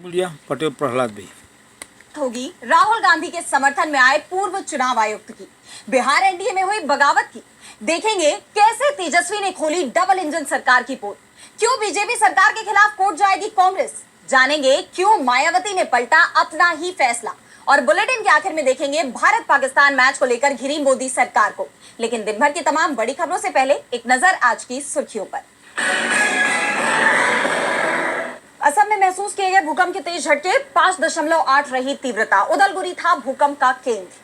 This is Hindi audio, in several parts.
पटेल प्रहलाद भी होगी राहुल गांधी के समर्थन में आए पूर्व चुनाव आयुक्त की बिहार एनडीए में हुई बगावत की। देखेंगे कैसे तेजस्वी ने खोली डबल इंजन सरकार की पोल, क्यों बीजेपी सरकार के खिलाफ कोर्ट जाएगी कांग्रेस, जानेंगे क्यों मायावती ने पलटा अपना ही फैसला। और बुलेटिन के आखिर में देखेंगे भारत पाकिस्तान मैच को लेकर घिरी मोदी सरकार को। लेकिन दिन भर की तमाम बड़ी खबरों से पहले एक नजर आज की सुर्खियों पर। असम में महसूस किए गए भूकंप के तेज झटके, 5.8 रही तीव्रता। उदलगुरी था भूकंप का केंद्र।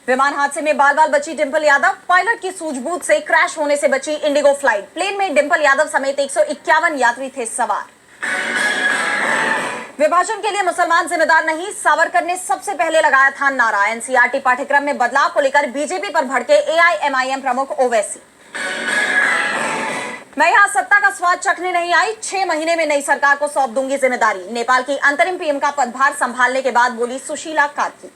विमान हादसे में बाल बाल बची डिंपल यादव, पायलट की सूझबूझ से क्रैश होने से बची इंडिगो फ्लाइट। प्लेन में डिंपल यादव समेत 151 यात्री थे सवार। विभाजन के लिए मुसलमान जिम्मेदार नहीं, सावरकर ने सबसे पहले लगाया था नारा। एनसीईआरटी पाठ्यक्रम में बदलाव को लेकर बीजेपी पर भड़के एआईएमआईएम प्रमुख ओवैसी। मैं यहां सत्ता का स्वाद चखने नहीं आई, 6 महीने में नई सरकार को सौंप दूंगी जिम्मेदारी। नेपाल की अंतरिम पीएम का पदभार संभालने के बाद बोली सुशीला कार्की।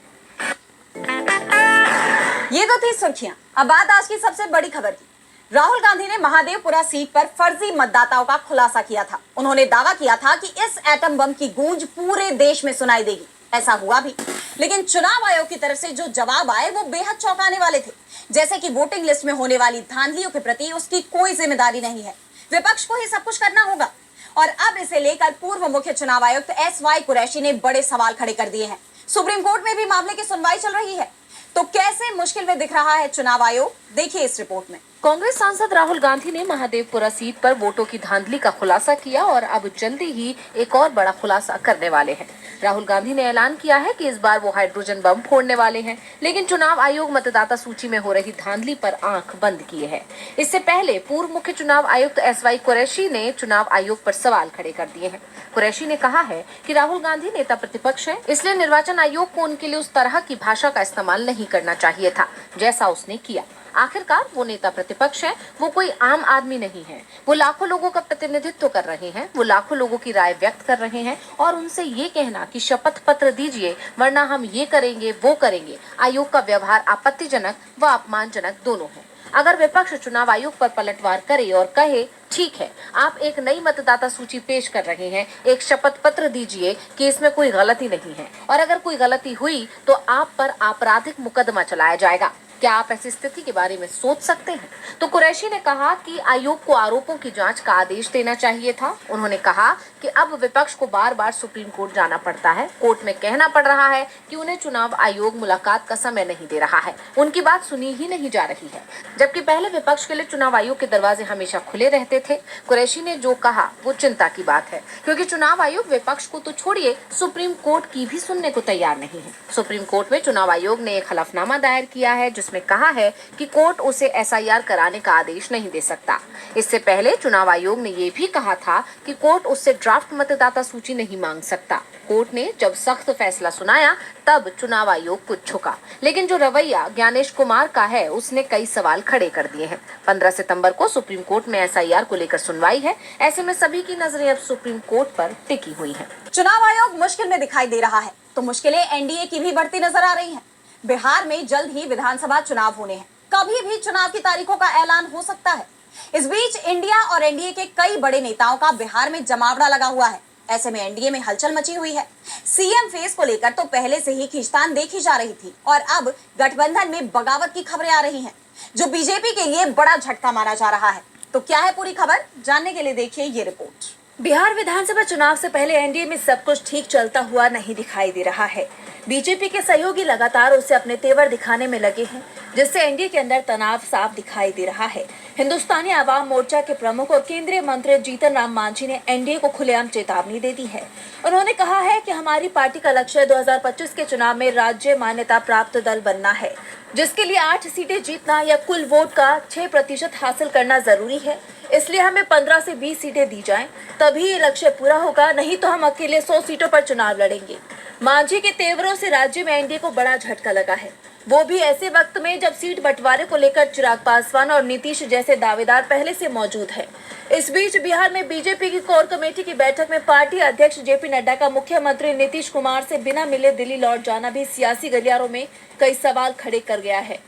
ये तो थी सुर्खियां। अब बात आज की सबसे बड़ी खबर की। राहुल गांधी ने महादेवपुरा सीट पर फर्जी मतदाताओं का खुलासा किया था। उन्होंने दावा किया था कि इस एटम बम की गूंज पूरे देश में सुनाई देगी। ऐसा हुआ भी, लेकिन चुनाव आयोग की तरफ से जो जवाब आए वो बेहद चौंकाने वाले थे। जैसे कि वोटिंग लिस्ट में होने वाली धांधलियों के प्रति उसकी कोई जिम्मेदारी नहीं है, विपक्ष को ही सब कुछ करना होगा। और अब इसे लेकर पूर्व मुख्य चुनाव आयुक्त एसवाई कुरैशी ने बड़े सवाल खड़े कर दिए हैं। सुप्रीम कोर्ट में भी मामले की सुनवाई चल रही है, तो कैसे मुश्किल में दिख रहा है चुनाव आयोग, देखिए इस रिपोर्ट में। कांग्रेस सांसद राहुल गांधी ने महादेवपुरा सीट पर वोटों की धांधली का खुलासा किया और अब जल्दी ही एक और बड़ा खुलासा करने वाले हैं। राहुल गांधी ने ऐलान किया है कि इस बार वो हाइड्रोजन बम फोड़ने वाले हैं, लेकिन चुनाव आयोग मतदाता सूची में हो रही धांधली पर आंख बंद किए है। इससे पहले पूर्व मुख्य चुनाव आयुक्त एसवाई कुरैशी ने चुनाव आयोग पर सवाल खड़े कर दिए हैं। कुरैशी ने कहा है कि राहुल गांधी नेता प्रतिपक्ष है, इसलिए निर्वाचन आयोग को उनके लिए उस तरह की भाषा का इस्तेमाल नहीं करना चाहिए था जैसा उसने किया। आखिरकार वो नेता प्रतिपक्ष है, वो कोई आम आदमी नहीं है। वो लाखों लोगों का प्रतिनिधित्व कर रहे हैं, वो लाखों लोगों की राय व्यक्त कर रहे हैं। और उनसे ये कहना कि शपथ पत्र दीजिए वरना हम ये करेंगे वो करेंगे, आयोग का व्यवहार आपत्तिजनक व अपमानजनक दोनों है। अगर विपक्ष चुनाव आयोग पर पलटवार करे और कहे ठीक है, आप एक नई मतदाता सूची पेश कर रहे हैं, एक शपथ पत्र दीजिए कि इसमें कोई गलती नहीं है, और अगर कोई गलती हुई तो आप पर आपराधिक मुकदमा चलाया जाएगा। क्या आप ऐसी स्थिति के बारे में सोच सकते हैं? तो कुरैशी ने कहा कि आयोग को आरोपों की जांच का आदेश देना चाहिए था। उन्होंने कहा कि अब विपक्ष को बार बार सुप्रीम कोर्ट जाना पड़ता है, कोर्ट में कहना पड़ रहा है कि उन्हें चुनाव आयोग मुलाकात का समय नहीं दे रहा है, उनकी बात सुनी ही नहीं जा रही है। जबकि पहले विपक्ष के लिए चुनाव आयोग के दरवाजे हमेशा खुले रहते थे। कुरैशी ने जो कहा वो चिंता की बात है, क्योंकि चुनाव आयोग विपक्ष को तो छोड़िए, सुप्रीम कोर्ट की भी सुनने को तैयार नहीं है। सुप्रीम कोर्ट में चुनाव आयोग ने एक हलफनामा दायर किया है जिसमें कहा है कि कोर्ट उसे एसआईआर कराने का आदेश नहीं दे सकता। इससे पहले चुनाव आयोग ने ये भी कहा था कि कोर्ट उससे ड्राफ्ट मतदाता सूची नहीं मांग सकता। कोर्ट ने जब सख्त फैसला सुनाया तब चुनाव आयोग कुछ झुका, लेकिन जो रवैया ज्ञानेश कुमार का है उसने कई सवाल खड़े कर दिए हैं। 15 सितंबर को सुप्रीम कोर्ट में एसआईआर को लेकर सुनवाई है। ऐसे में सभी की नजरें अब सुप्रीम कोर्ट पर टिकी हुई हैं। चुनाव आयोग मुश्किल में दिखाई दे रहा है, तो मुश्किलें एनडीए की भी बढ़ती नजर आ रही हैं। बिहार में जल्द ही विधानसभा चुनाव होने हैं, कभी भी चुनाव की तारीखों का ऐलान हो सकता है। इस बीच इंडिया और एनडीए के कई बड़े नेताओं का बिहार में जमावड़ा लगा हुआ है। ऐसे में एनडीए में हलचल मची हुई है। सीएम फेस को लेकर तो पहले से ही खींचतान देखी जा रही थी, और अब गठबंधन में बगावत की खबरें आ रही हैं, जो बीजेपी के लिए बड़ा झटका माना जा रहा है। तो क्या है पूरी खबर, जानने के लिए देखिए ये रिपोर्ट। बिहार विधानसभा चुनाव से पहले एनडीए में सब कुछ ठीक चलता हुआ नहीं दिखाई दे रहा है। बीजेपी के सहयोगी लगातार उसे अपने तेवर दिखाने में लगे हैं, जिससे एनडीए के अंदर तनाव साफ दिखाई दे रहा है। हिंदुस्तानी आवाम मोर्चा के प्रमुख और केंद्रीय मंत्री जीतन राम मांझी ने एनडीए को खुलेआम चेतावनी दे दी है। उन्होंने कहा है कि हमारी पार्टी का लक्ष्य 2025 के चुनाव में राज्य मान्यता प्राप्त दल बनना है, जिसके लिए 8 सीटें जीतना या कुल वोट का 6% हासिल करना जरूरी है। इसलिए हमें 15 से 20 सीटें दी जाएं, तभी ये लक्ष्य पूरा होगा, नहीं तो हम अकेले 100 सीटों पर चुनाव लड़ेंगे। मांझी के तेवरों से राज्य में एनडीए को बड़ा झटका लगा है, वो भी ऐसे वक्त में जब सीट बंटवारे को लेकर चिराग पासवान और नीतीश जैसे दावेदार पहले से मौजूद है। इस बीच बिहार में बीजेपी की कोर कमेटी की बैठक में पार्टी अध्यक्ष जेपी नड्डा का मुख्यमंत्री नीतीश कुमार से बिना मिले दिल्ली लौट जाना भी सियासी गलियारों में कई सवाल खड़े कर गया है।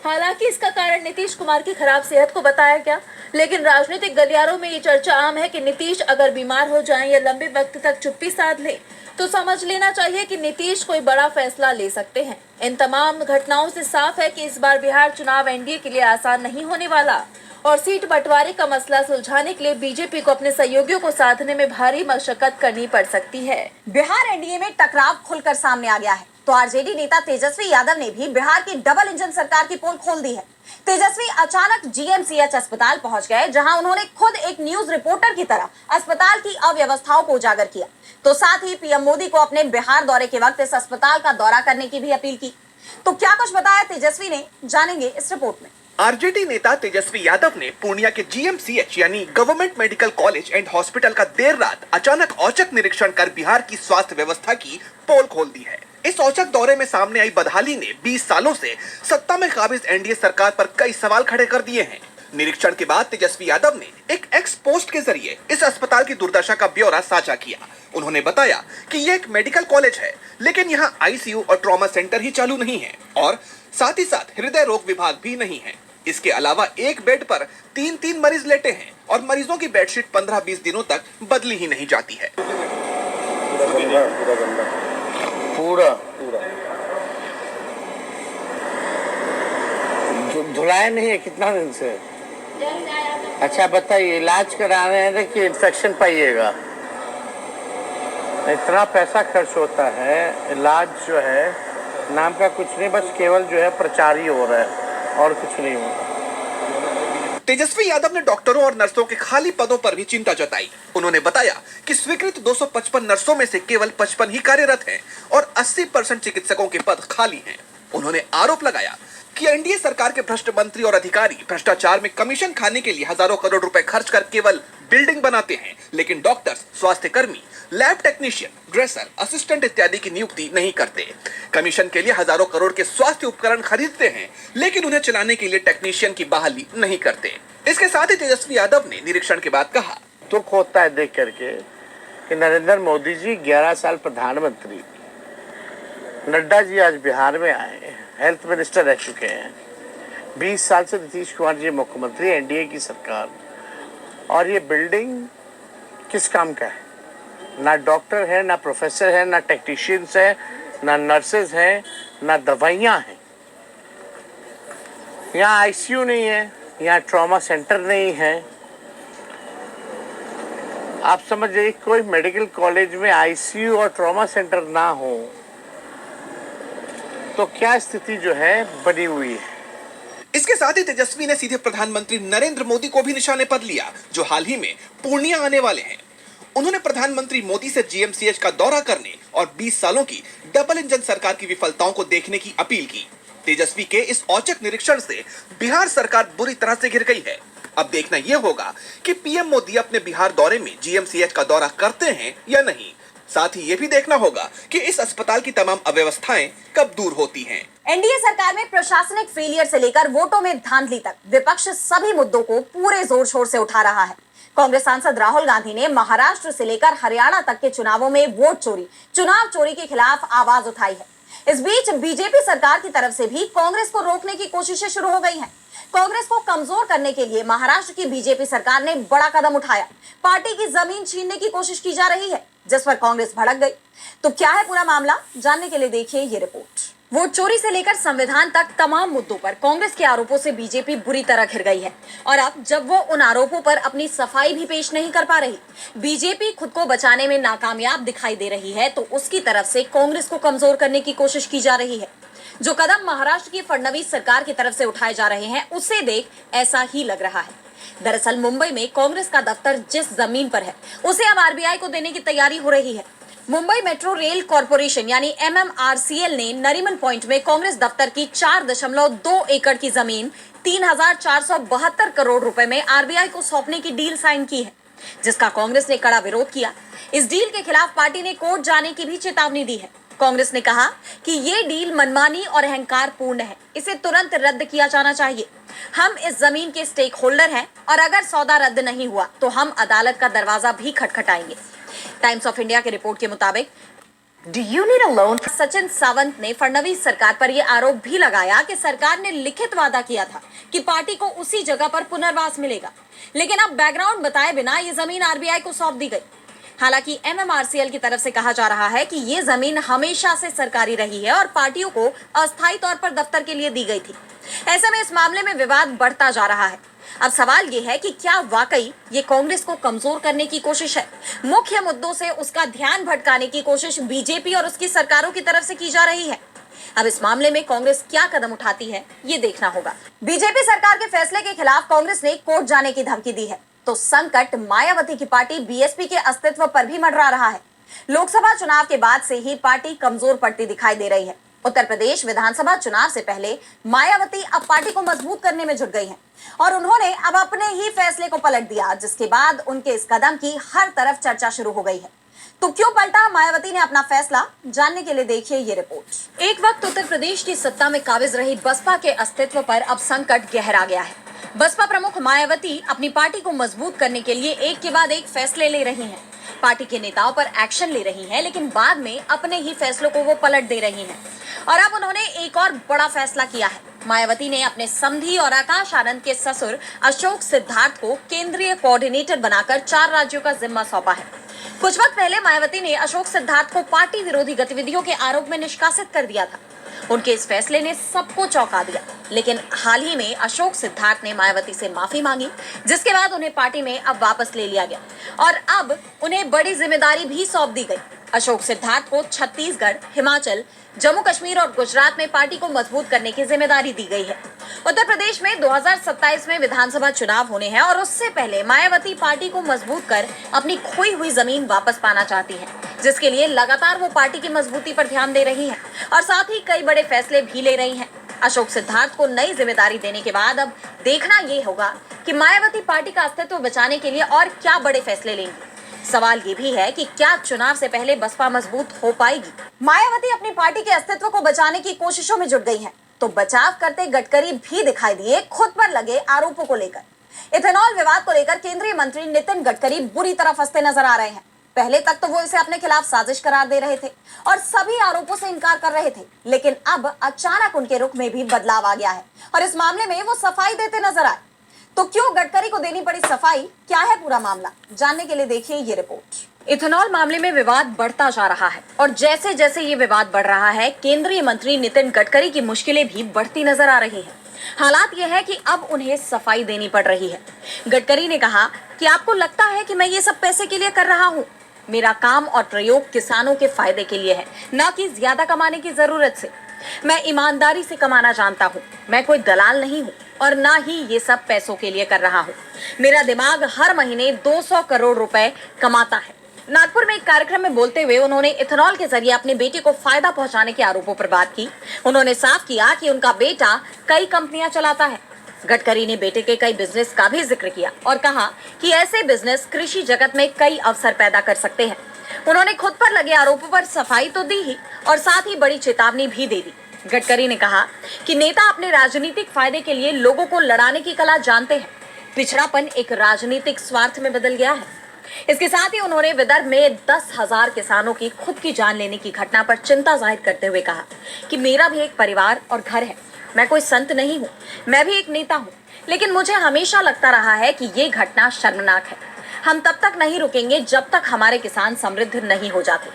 हालांकि इसका कारण नीतीश कुमार की खराब सेहत को बताया गया, लेकिन राजनीतिक गलियारों में ये चर्चा आम है कि नीतीश अगर बीमार हो जाएं या लंबे वक्त तक चुप्पी साध ले तो समझ लेना चाहिए कि नीतीश कोई बड़ा फैसला ले सकते हैं। इन तमाम घटनाओं से साफ है कि इस बार बिहार चुनाव एनडीए के लिए आसान नहीं होने वाला और सीट बंटवारे का मसला सुलझाने के लिए बीजेपी को अपने सहयोगियों को साधने में भारी मशक्कत करनी पड़ सकती है। बिहार एनडीए में टकराव खुलकर सामने आ गया है तो आरजेडी नेता तेजस्वी यादव ने भी बिहार की डबल इंजन सरकार की पोल खोल दी है। तेजस्वी अचानक जीएमसीएच अस्पताल पहुंच गए, जहां उन्होंने खुद एक न्यूज रिपोर्टर की तरह अस्पताल की अव्यवस्थाओं को उजागर किया, तो साथ ही पीएम मोदी को अपने बिहार दौरे के वक्त इस अस्पताल का दौरा करने की भी अपील की। तो क्या कुछ बताया तेजस्वी ने, जानेंगे इस रिपोर्ट में। आरजेडी नेता तेजस्वी यादव ने पूर्णिया के जीएमसीएच यानी government medical college and hospital का देर रात अचानक औचक निरीक्षण कर बिहार की स्वास्थ्य व्यवस्था की पोल खोल दी है। इस औचक दौरे में सामने आई बदहाली ने 20 सालों से सत्ता में काबिज एनडीए सरकार पर कई सवाल खड़े कर दिए हैं। निरीक्षण के बाद तेजस्वी यादव ने एक एक्स पोस्ट के जरिए इस अस्पताल की दुर्दशा का ब्यौरा साझा किया। उन्होंने बताया कि ये एक मेडिकल कॉलेज है, लेकिन यहाँ आईसीयू और ट्रॉमा सेंटर ही चालू नहीं है और साथ ही साथ हृदय रोग विभाग भी नहीं है। इसके अलावा एक बेड पर 3-3 मरीज लेटे हैं और मरीजों की बेडशीट 15-20 दिनों तक बदली ही नहीं जाती है। पूरा धुलाया नहीं है कितना दिन से? अच्छा बताइए, इलाज करा रहे हैं कि इन्फेक्शन पाइएगा? इतना पैसा खर्च होता है, इलाज जो है नाम का कुछ नहीं, बस केवल जो है प्रचार ही हो रहा है और कुछ नहीं हो रहा। तेजस्वी यादव ने डॉक्टरों और नर्सों के खाली पदों पर भी चिंता जताई। उन्होंने बताया कि स्वीकृत 255 नर्सों में से केवल 55 ही कार्यरत हैं और 80% चिकित्सकों के पद खाली हैं। उन्होंने आरोप लगाया कि एनडीए सरकार के भ्रष्ट मंत्री और अधिकारी भ्रष्टाचार में कमीशन खाने के लिए हजारों करोड़ रुपए खर्च कर केवल बिल्डिंग बनाते हैं, लेकिन डॉक्टर्स, स्वास्थ्य कर्मी, लैब टेक्नीशियन, ड्रेसर, असिस्टेंट इत्यादि की नियुक्ति नहीं करते। कमीशन के लिए हजारों करोड़ के स्वास्थ्य उपकरण खरीदते हैं, लेकिन उन्हें चलाने के लिए टेक्नीशियन की बहाली नहीं करते। इसके साथ ही तेजस्वी यादव ने निरीक्षण के बाद कहा, दुख होता है देख करके कि नरेंद्र मोदी जी 11 साल प्रधानमंत्री, नड्डा जी आज बिहार में आए, हेल्थ मिनिस्टर रह चुके हैं, 20 साल से नीतीश कुमार जी मुख्यमंत्री, एनडीए की सरकार, और ये बिल्डिंग किस काम का है? ना डॉक्टर है, ना प्रोफेसर है, ना टेक्नीशियंस है, ना नर्सेज हैं, ना दवाइयाँ हैं। यहाँ आईसीयू नहीं है, यहाँ ट्रॉमा सेंटर नहीं है। आप समझिए, कोई मेडिकल कॉलेज में आईसीयू और ट्रॉमा सेंटर ना हो तो क्या स्थिति जो है बनी हुई है। इसके साथ ही तेजस्वी ने सीधे प्रधानमंत्री नरेंद्र मोदी को भी निशाने पर लिया, जो हाल ही में पूर्णिया आने वाले हैं। उन्होंने प्रधानमंत्री मोदी से जीएमसीएच का दौरा करने और 20 सालों की डबल इंजन सरकार की विफलताओं को देखने की अपील की। तेजस्वी के इस औचक निरीक्षण से बिहार सरकार बुरी तरह से घिर गई है। अब देखना यह होगा कि पीएम मोदी अपने बिहार दौरे में जीएमसीएच का दौरा करते हैं या नहीं। साथ ही ये भी देखना होगा कि इस अस्पताल की तमाम अव्यवस्थाएं कब दूर होती हैं। एनडीए सरकार में प्रशासनिक फेलियर से लेकर वोटों में धांधली तक विपक्ष सभी मुद्दों को पूरे जोर शोर से उठा रहा है। कांग्रेस सांसद राहुल गांधी ने महाराष्ट्र से लेकर हरियाणा तक के चुनावों में वोट चोरी, चुनाव चोरी के खिलाफ आवाज उठाई है। इस बीच बीजेपी सरकार की तरफ से भी कांग्रेस को रोकने की कोशिशें शुरू हो गई हैं। कांग्रेस को कमजोर करने के लिए महाराष्ट्र की बीजेपी सरकार ने बड़ा कदम उठाया। पार्टी की जमीन छीनने की कोशिश की जा रही है, जिस पर कांग्रेस भड़क गई। तो क्या है पूरा मामला, जानने के लिए देखिए ये रिपोर्ट। वोट चोरी से लेकर संविधान तक तमाम मुद्दों पर कांग्रेस के आरोपों से बीजेपी बुरी तरह घिर गई है और अब जब वो उन आरोपों पर अपनी सफाई भी पेश नहीं कर पा रही, बीजेपी खुद को बचाने में नाकामयाब दिखाई दे रही है, तो उसकी तरफ से कांग्रेस को कमजोर करने की कोशिश की जा रही है। जो कदम महाराष्ट्र की फडणवीस सरकार की तरफ से उठाए जा रहे हैं, उसे देख ऐसा ही लग रहा है। दरअसल मुंबई में कांग्रेस का दफ्तर जिस जमीन पर है, उसे अब आरबीआई को देने की तैयारी हो रही है। मुंबई मेट्रो रेल कॉर्पोरेशन यानी MMRCL ने नरीमन पॉइंट में कांग्रेस दफ्तर की 4.2 एकड़ की जमीन 3,472 करोड़ रुपए में आरबीआई को सौंपने की डील साइन की है, जिसका कांग्रेस ने कड़ा विरोध किया। इस डील के खिलाफ पार्टी ने कोर्ट जाने की भी चेतावनी दी है। कांग्रेस ने कहा कि ये डील मनमानी और अहंकार पूर्ण है, इसे तुरंत रद्द किया जाना चाहिए। हम इस जमीन के स्टेक होल्डर हैं और अगर सौदा रद्द नहीं हुआ तो हम अदालत का दरवाजा भी खटखटाएंगे। टाइम्स ऑफ इंडिया की रिपोर्ट के मुताबिक Do you need a loan? Sachin Sawant ने फडणवीस सरकार पर यह आरोप भी लगाया कि सरकार ने लिखित वादा किया था कि पार्टी को उसी जगह पर पुनर्वास मिलेगा, लेकिन अब बैकग्राउंड बताए बिना ये जमीन आरबीआई को सौंप दी गई। हालांकि एमएमआरसीएल की तरफ से कहा जा रहा है कि ये जमीन हमेशा से सरकारी रही है और पार्टियों को अस्थायी तौर पर दफ्तर के लिए दी गई थी। ऐसे में इस मामले में विवाद बढ़ता जा रहा है। अब सवाल ये है कि क्या वाकई ये कांग्रेस को कमजोर करने की कोशिश है? मुख्य मुद्दों से उसका ध्यान भटकाने की कोशिश बीजेपी और उसकी सरकारों की तरफ से की जा रही है। अब इस मामले में कांग्रेस क्या कदम उठाती है, ये देखना होगा। बीजेपी सरकार के फैसले के खिलाफ कांग्रेस ने कोर्ट जाने की धमकी दी है, तो संकट मायावती की पार्टी बीएसपी के अस्तित्व पर भी मंडरा रहा है। लोकसभा चुनाव के बाद से ही पार्टी कमजोर पड़ती दिखाई दे रही है। उत्तर प्रदेश विधानसभा चुनाव से पहले मायावती अब पार्टी को मजबूत करने में जुट गई हैं और उन्होंने अब अपने ही फैसले को पलट दिया, जिसके बाद उनके इस कदम की हर तरफ चर्चा शुरू हो गई है। तो क्यों पलटा मायावती ने अपना फैसला? जानने के लिए देखिए ये रिपोर्ट। एक वक्त उत्तर प्रदेश की सत्ता में काबिज रही बसपा के अस्तित्व पर अब संकट गहरा गया है। बसपा प्रमुख मायावती अपनी पार्टी को मजबूत करने के लिए एक के बाद एक फैसले ले रही हैं। पार्टी के नेताओं पर एक्शन ले रही हैं, लेकिन बाद में अपने ही फैसलों को वो पलट दे रही हैं। और अब उन्होंने एक और बड़ा फैसला किया है। मायावती ने अपने समधी और आकाश आनंद के ससुर अशोक सिद्धार्थ को केंद्रीय कोऑर्डिनेटर बनाकर 4 राज्यों का जिम्मा सौंपा है। कुछ वक्त पहले मायावती ने अशोक सिद्धार्थ को पार्टी विरोधी गतिविधियों के आरोप में निष्कासित कर दिया था। उनके इस फैसले ने सबको चौंका दिया, लेकिन हाल ही में अशोक सिद्धार्थ ने मायावती से माफी मांगी, जिसके बाद उन्हें पार्टी में अब वापस ले लिया गया और अब उन्हें बड़ी जिम्मेदारी भी सौंप दी गई। अशोक सिद्धार्थ को छत्तीसगढ़, हिमाचल, जम्मू कश्मीर और गुजरात में पार्टी को मजबूत करने की जिम्मेदारी दी गई है। उत्तर प्रदेश में 2027 में विधानसभा चुनाव होने हैं और उससे पहले मायावती पार्टी को मजबूत कर अपनी खोई हुई जमीन वापस पाना चाहती है, जिसके लिए लगातार वो पार्टी की मजबूती पर ध्यान दे रही है और साथ ही कई बड़े फैसले भी ले रही है। अशोक सिद्धार्थ को नई जिम्मेदारी देने के बाद अब देखना ये होगा कि मायावती पार्टी का अस्तित्व बचाने के लिए और क्या बड़े फैसले लेंगी। सवाल ये भी है कि क्या चुनाव से पहले बसपा मजबूत हो पाएगी? मायावती अपनी पार्टी के अस्तित्व को बचाने की कोशिशों में जुट गई हैं, तो बचाव करते गडकरी भी दिखाई दिए खुद पर लगे आरोपों को लेकर। इथेनॉल विवाद को लेकर केंद्रीय मंत्री नितिन गडकरी बुरी तरह फंसते नजर आ रहे हैं। पहले तक तो वो इसे अपने खिलाफ साजिश करार दे रहे थे और सभी आरोपों से इनकार कर रहे थे, लेकिन अब अचानक उनके रुख में भी बदलाव आ गया है और इस मामले में वो सफाई देते नजर आए। तो क्यों गडकरी को देनी पड़ी सफाई? क्या है पूरा मामला? जानने के लिए देखिए ये रिपोर्ट। इथेनॉल मामले में विवाद बढ़ता जा रहा है और जैसे जैसे ये विवाद बढ़ रहा है, केंद्रीय मंत्री नितिन गडकरी की मुश्किलें भी बढ़ती नजर आ रही हैं। हालात यह है कि अब उन्हें सफाई देनी पड़ रही है। गडकरी ने कहा कि आपको लगता है कि मैं ये सब पैसे के लिए कर रहा हूँ। मेरा काम और प्रयोग किसानों के फायदे के लिए है, न कि ज्यादा कमाने की जरूरत से। मैं ईमानदारी से कमाना जानता हूँ, मैं कोई दलाल नहीं हूँ और ना ही ये सब पैसों के लिए कर रहा हूँ। मेरा दिमाग हर महीने 200 करोड़ रुपए कमाता है। नागपुर में एक कार्यक्रम में बोलते हुए उन्होंने इथेनॉल के जरिए अपने बेटे को फायदा पहुंचाने के आरोपों पर बात की। उन्होंने साफ किया कि उनका बेटा कई कंपनियां चलाता है। गडकरी ने बेटे के कई बिजनेस का भी जिक्र किया और कहा कि ऐसे बिजनेस कृषि जगत में कई अवसर पैदा कर सकते हैं। उन्होंने खुद पर लगे आरोपों पर सफाई तो दी ही और साथ ही बड़ी चेतावनी भी दे दी। गडकरी ने कहा कि नेता अपने राजनीतिक फायदे के लिए लोगों को लड़ाने की कला जानते हैं। पिछड़ापन एक राजनीतिक स्वार्थ में बदल गया है। इसके साथ ही उन्होंने विदर्भ में 10,000 किसानों की खुद की जान लेने की घटना पर चिंता जाहिर करते हुए कहा कि मेरा भी एक परिवार और घर है। मैं कोई संत नहीं हूँ, मैं भी एक नेता हूँ, लेकिन मुझे हमेशा लगता रहा है कि ये घटना शर्मनाक है। हम तब तक नहीं रुकेंगे जब तक हमारे किसान समृद्ध नहीं हो जाते।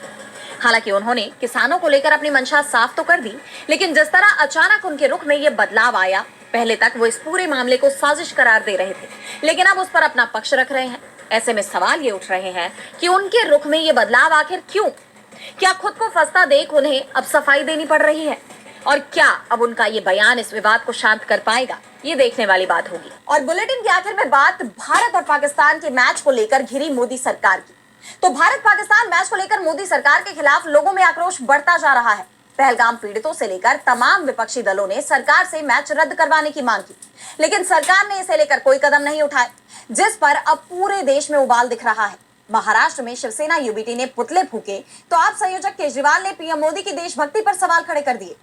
हालांकि उन्होंने किसानों को लेकर अपनी मंशा साफ तो कर दी, लेकिन जिस तरह अचानक उनके रुख में ये बदलाव आया, पहले तक वो इस पूरे मामले को साजिश करार दे रहे थे, लेकिन अब उस पर अपना पक्ष रख रहे हैं। ऐसे में सवाल ये उठ रहे हैं कि उनके रुख में ये बदलाव आखिर क्यों? क्या खुद को फंसता देख उन्हें अब सफाई देनी पड़ रही है? और क्या अब उनका ये बयान इस विवाद को शांत कर पाएगा? ये देखने वाली बात होगी। और बुलेटिन के आखिर में बात भारत और पाकिस्तान के मैच को लेकर घिरी मोदी सरकार की। तो भारत पाकिस्तान मैच को लेकर मोदी सरकार के खिलाफ लोगों में आक्रोश बढ़ता जा रहा है। पहलगाम पीड़ितों से लेकर तमाम विपक्षी दलों ने सरकार से मैच रद्द करवाने की मांग की, लेकिन सरकार ने इसे लेकर कोई कदम नहीं उठाए, जिस पर अब पूरे देश में उबाल दिख रहा है। महाराष्ट्र में शिवसेना यूबीटी ने पुतले फूके तो आप संयोजक केजरीवाल ने पीएम मोदी की देशभक्ति पर सवाल खड़े कर दिए।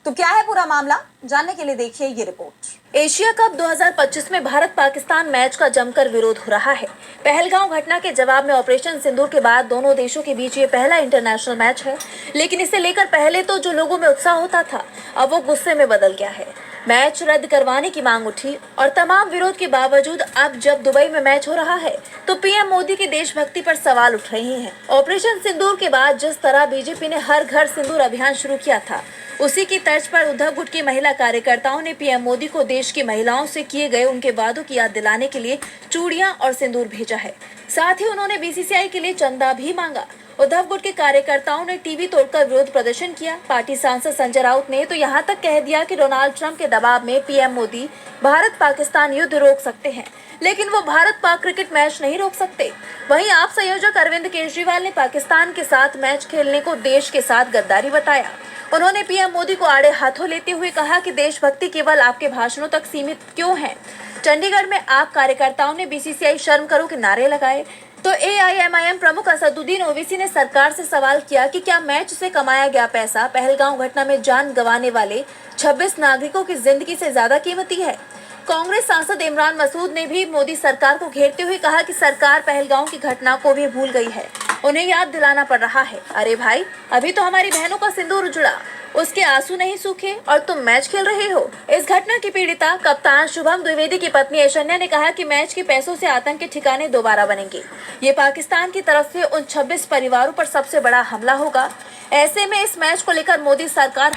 तो क्या है पूरा मामला, जानने के लिए देखिए ये रिपोर्ट। एशिया कप 2025 में भारत पाकिस्तान मैच का जमकर विरोध हो रहा है। पहलगांव घटना के जवाब में ऑपरेशन सिंदूर के बाद दोनों देशों के बीच ये पहला इंटरनेशनल मैच है, लेकिन इसे लेकर पहले तो जो लोगों में उत्साह होता था, अब वो गुस्से में बदल गया है। मैच रद्द करवाने की मांग उठी और तमाम विरोध के बावजूद अब जब दुबई में मैच हो रहा है तो पीएम मोदी की देशभक्ति पर सवाल उठ रहे हैं। ऑपरेशन सिंदूर के बाद जिस तरह बीजेपी ने हर घर सिंदूर अभियान शुरू किया था, उसी की तर्ज पर उद्धव गुट की महिला कार्यकर्ताओं ने पीएम मोदी को देश की महिलाओं से किए गए उनके वादों की याद दिलाने के लिए चूड़ियां और सिंदूर भेजा है। साथ ही उन्होंने बीसीसीआई के लिए चंदा भी मांगा। उद्धव गुट के कार्यकर्ताओं ने टीवी तोड़कर विरोध प्रदर्शन किया। पार्टी सांसद संजय राउत ने तो यहां तक कह दिया कि डोनाल्ड ट्रंप के दबाव में पीएम मोदी भारत पाकिस्तान युद्ध रोक सकते हैं, लेकिन वो भारत पाक क्रिकेट मैच नहीं रोक सकते। वहीं आप संयोजक अरविंद केजरीवाल ने पाकिस्तान के साथ मैच खेलने को देश के साथ गद्दारी बताया। उन्होंने पीएम मोदी को आड़े हाथों लेते हुए कहा कि देशभक्ति केवल आपके भाषणों तक सीमित क्यों है। चंडीगढ़ में आप कार्यकर्ताओं ने बीसीसीआई शर्म करो के नारे लगाए तो एआईएमआईएम प्रमुख असदुद्दीन ओवैसी ने सरकार से सवाल किया कि क्या मैच से कमाया गया पैसा पहलगांव घटना में जान गंवाने वाले 26 नागरिकों की जिंदगी से ज्यादा कीमती है। कांग्रेस सांसद इमरान मसूद ने भी मोदी सरकार को घेरते हुए कहा कि सरकार पहलगांव की घटना को भी भूल गई है, उन्हें याद दिलाना पड़ रहा है। अरे भाई, अभी तो हमारी बहनों का सिंदूर उजड़ा, उसके आंसू नहीं सूखे और तुम मैच खेल रहे हो। इस घटना की पीड़िता कप्तान शुभम द्विवेदी की पत्नी ऐश्वर्या ने कहा कि मैच के पैसों से आतंक के ठिकाने दोबारा बनेंगे। ये पाकिस्तान की तरफ से उन 26 परिवारों पर सबसे बड़ा हमला होगा। ऐसे में इस मैच को लेकर मोदी सरकार